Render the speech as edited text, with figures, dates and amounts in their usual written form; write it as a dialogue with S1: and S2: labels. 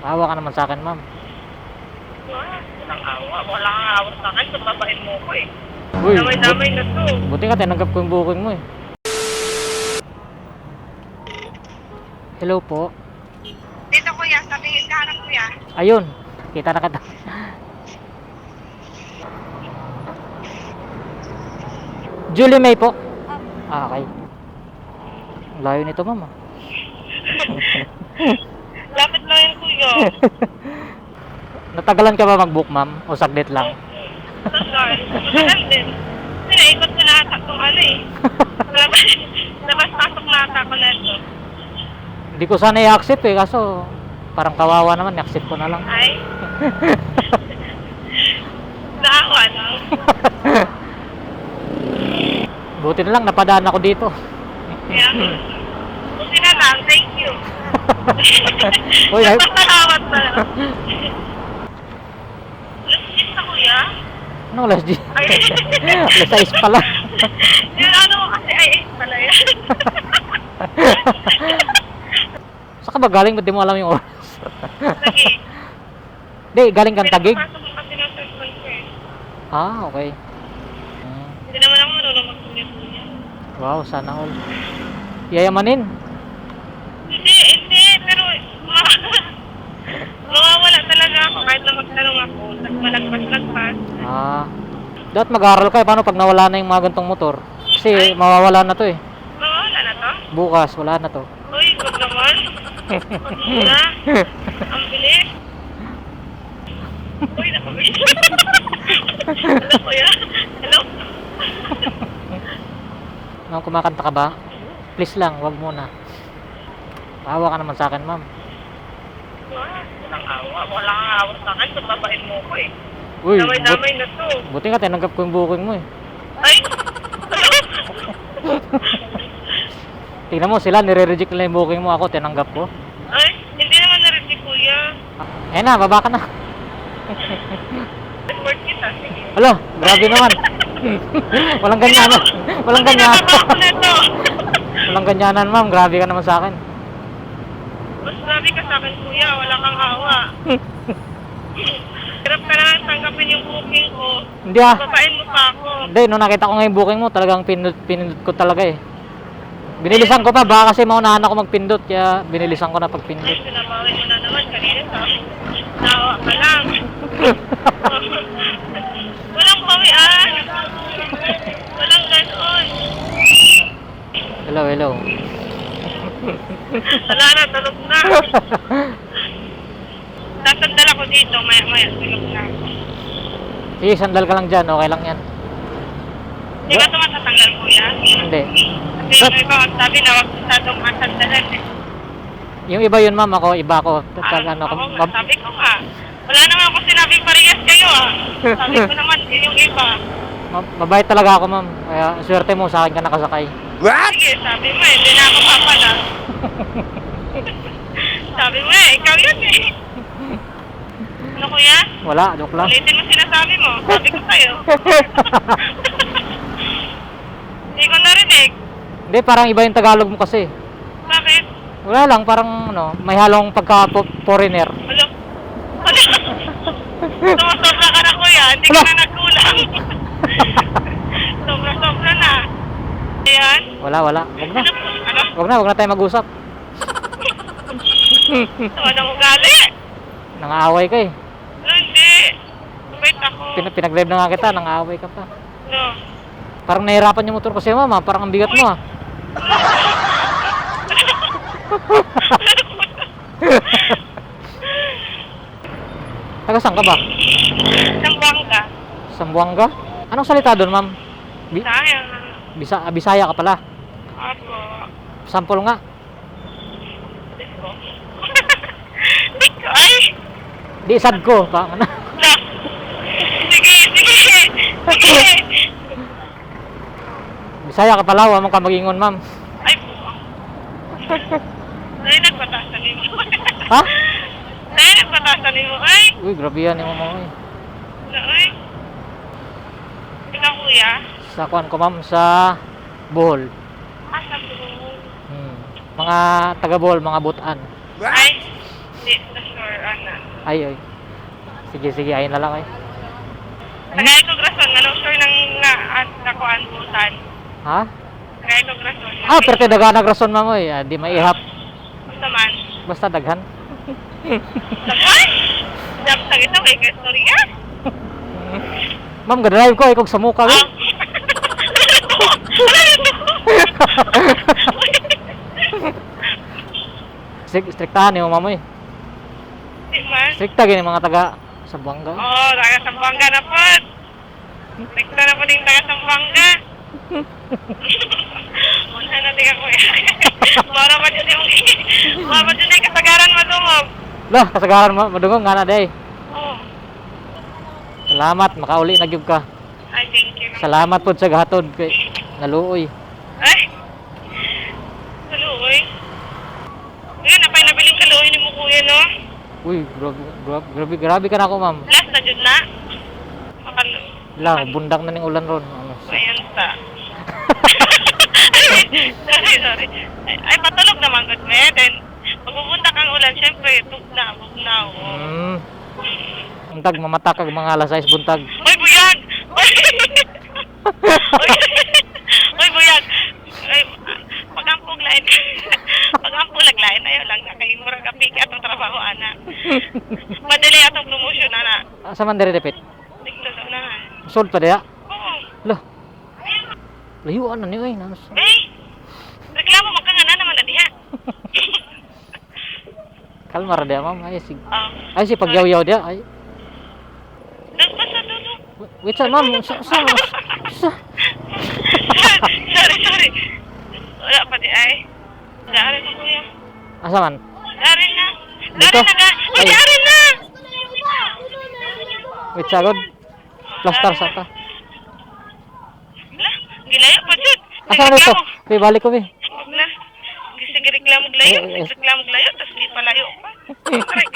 S1: Awa ka naman sa akin, ma'am.
S2: Walang awa. Wala kang awa sa akin. Babain mo ko eh.
S1: Uy,
S2: Damay-damay na to.
S1: buti ka tinanggap ko yung booking mo eh. Hello po.
S2: Dito kuya, sabihin ka harap kuya.
S1: Ayun, kita na kita. Julie May po. Ah, okay. Ang layo nito, ma'am.
S2: Lapit lang yan kuya.
S1: Natagalan ka ba mag-book, ma'am? O saglit lang?
S2: Sorry. Matagal din. Pinaikot ko na ata itong ano eh. Labas-pasok na ata ko na ito.
S1: Hindi ko sana i-accept eh, kaso parang kawawa naman, i-accept ko na lang.
S2: Ay. Naawan.
S1: Buti na lang, napadaan ako dito.
S2: Kaya, buti na lang. Thank you.
S1: Uy, ay-
S2: Nagpapalawat na lang. Let's na kuya.
S1: Ano, alas 10?
S2: Ay.
S1: Alas 6 pala.
S2: Yung ano ko kasi ay pala yan.
S1: Saan ka ba galing? Ba't di mo alam yung oras?
S2: Lagi.
S1: Hindi, galing kang Tagig?
S2: Pinapasok mo kasi ng cellphone ko eh.
S1: Ah, okay.
S2: Hindi naman ako marunong magkunya-kunya.
S1: Wow, sana all. Yayamanin.
S2: Hindi. Pero mawawala talaga ako kahit na magtanong ako. Tapos malagpas-lagpas.
S1: Ah. Dapat mag-aaral ka eh. Paano pag nawala na yung mga gantong motor? Kasi mawawala na to eh.
S2: Mawawala na to?
S1: Bukas, wala na to.
S2: Uy, good naman. Pag-muna. Ang bilis. Uy, nakabili. Hello, kuya. Hello.
S1: Ma'am, kumakanta ka ba? Please lang, wag muna. Awa ka naman sa akin, ma'am.
S2: Walang awa. Wala kang awa sa akin. Babain mo ko eh.
S1: Uy,
S2: Damay-damay na to.
S1: buti nga tinanggap ko yung booking mo eh.
S2: Ay!
S1: Tingnan mo sila, nire-reject nila yung booking mo. Ako, tinanggap ko.
S2: Ay, hindi naman narinig ni kuya.
S1: Eh na, baba ka na.
S2: Report kita. Sige.
S1: Alo, grabe naman. Walang ganyanan. Walang ganyanan.
S2: Pinababa ko na to.
S1: Walang ganyanan, ma'am. Grabe ka naman sa akin.
S2: Mas grabe ka sa akin kuya. Wala kang awa. Hirap ka na tanggapin yung booking ko.
S1: Hindi ah.
S2: Babain mo pa ako.
S1: Hindi, nung nakita ko nga yung booking mo, talagang pinindot ko talaga eh. Binilisan ko pa, baka kasi maunahan ako magpindot, kaya binilisan ko na pagpindot.
S2: Ay, sinabawi mo na naman. Kanina sa nawa ka lang. Walang bawian. Walang ganon.
S1: Hello.
S2: Wala na, tulog na. Tatandal ako dito, maya-maya, tulog na ako.
S1: Sige, sandal ka lang dyan, okay lang yan.
S2: Hindi ka tumatatanggal kuya?
S1: Hindi.
S2: Kasi yung iba magsabi na huwag masyadong masandalan eh.
S1: Yung iba yun, ma'am, ako, iba ako. Ano,
S2: Oo, sabi ko nga. Wala naman ako sinabing parehas kayo ah. Sabi ko naman yung iba.
S1: Mabait talaga ako, ma'am. Kaya swerte mo, sa akin ka nakasakay.
S2: Sige, sabi mo eh, hindi na ako papala. Sabi mo eh, ikaw yun eh. Ano kuya?
S1: Wala, joke lang.
S2: Ulitin mo sinasabi mo. Sabi ko sa'yo. Hindi ko narinig.
S1: Hindi, parang iba yung Tagalog mo kasi.
S2: Bakit?
S1: Wala lang, parang ano, may halong pagka-foreigner.
S2: Ano? Sobra ka na kuya, hindi ka na nagkulang. Sobra na. Ayan.
S1: Wala. Wag na.
S2: Ano?
S1: Wag na tayo mag-usap.
S2: Anong ugali?
S1: Nangaaway ka eh.
S2: Hindi. Wait ako.
S1: Pinag-drive na nga kita, nangaaway ka pa.
S2: No.
S1: Parang nahirapan yung motor ko sa'yo, ma'am. Parang ang bigat mo ah. Taga saan ka ba?
S2: Sambangga.
S1: Sambuanga? Anong salita doon, ma'am?
S2: Sayang.
S1: Bisaya ka pala.
S2: Ako.
S1: Sample nga.
S2: Diko. Diko. Ay.
S1: Di sad ko. Ano?
S2: No. Sige.
S1: Bisaya ka pala, wala mong ka mag-ingon, ma'am.
S2: Ay po. Ay, nagpatasan mo.
S1: Ha?
S2: Ay, nagpatasan mo. Ay.
S1: Uy, grabe yan yung mga eh.
S2: Ay. Ikaw kuya.
S1: Sa kuan ko, ma'am, sa Bohol.
S2: Asa po.
S1: Mga taga Bohol, mga butan.
S2: Ay. Di, na sure, ana.
S1: Ay, ay. Sige, sige, ayun na lang ay.
S2: Tagay ko grason, nga sure nang nga, at nakuan butan.
S1: Ha?
S2: Tagay ko grason.
S1: Ah, pero kay daghan rason mamoy, ah, di maihap.
S2: Basta man.
S1: Basta daghan.
S2: Sabay? Dap sa ito, kay Kastorya?
S1: Ma'am, gadrive ko, ikog sa mukha.
S2: Ah.
S1: Striktahan niyo, mamoy.
S2: Di man.
S1: Strikta gini mga taga Sambuanga.
S2: Oo, taga Sambanga na po. Tekta na po din taga Sambanga. Una na din ako eh. Mara pa dyan yung mara pa dyan yung kasagaran madungog.
S1: Lah, kasagaran mo, madungong nga na day.
S2: Oo.
S1: Salamat, makauli na gyud ka.
S2: Ay, thank you.
S1: Salamat po sa gahatod kay naluoy.
S2: Ay! Kaluoy. Ngayon, napay nabiling kaluoy ni mo kuya, no?
S1: Uy, grabe ka na ako, ma'am.
S2: Last na dyan na. Makalo.
S1: Lang, bundak na ning ulan ron. Ano,
S2: Ayan sa. sorry. Ay, patulog naman, good me. Then, magpupunta kang ulan, syempre, bugnaw.
S1: Hmm. Buntag, mamata kag mga alas 6 buntag.
S2: Uy, buyag! Uy, buyag! Ay, pag-ampog lain. Pag-ampog lain, ayaw lang na kay murag kapik atong trabaho, ana. Madali atong promotion, ana.
S1: Asa man diri depit?
S2: Tignan na na.
S1: Sold pa diya.
S2: Oo.
S1: Lah. Layuan na ni oy. Nanos.
S2: Eh, reklamo mo ka nga na naman na diha.
S1: Kalmar diya, ma'am. Ay sig.
S2: Oh.
S1: Ay si pagyaw-yaw diya. Ay.
S2: Basta dulo.
S1: Wait sa ma'am. Sa.
S2: Sorry. Wala pa di ay. Dari mo kuya.
S1: Asa man?
S2: Dari na.
S1: Dito?
S2: Dari na ga. Uy,
S1: Ay.
S2: dari na.
S1: Wait sa god. Plaster sa ta.
S2: Lah, gilayo pa jud.
S1: Asa man ito? Be balik ko be.
S2: Wag na. Sige reklamo glayo.
S1: Eh, eh.
S2: Reklamo glayo, tapos di palayo pa. Correct.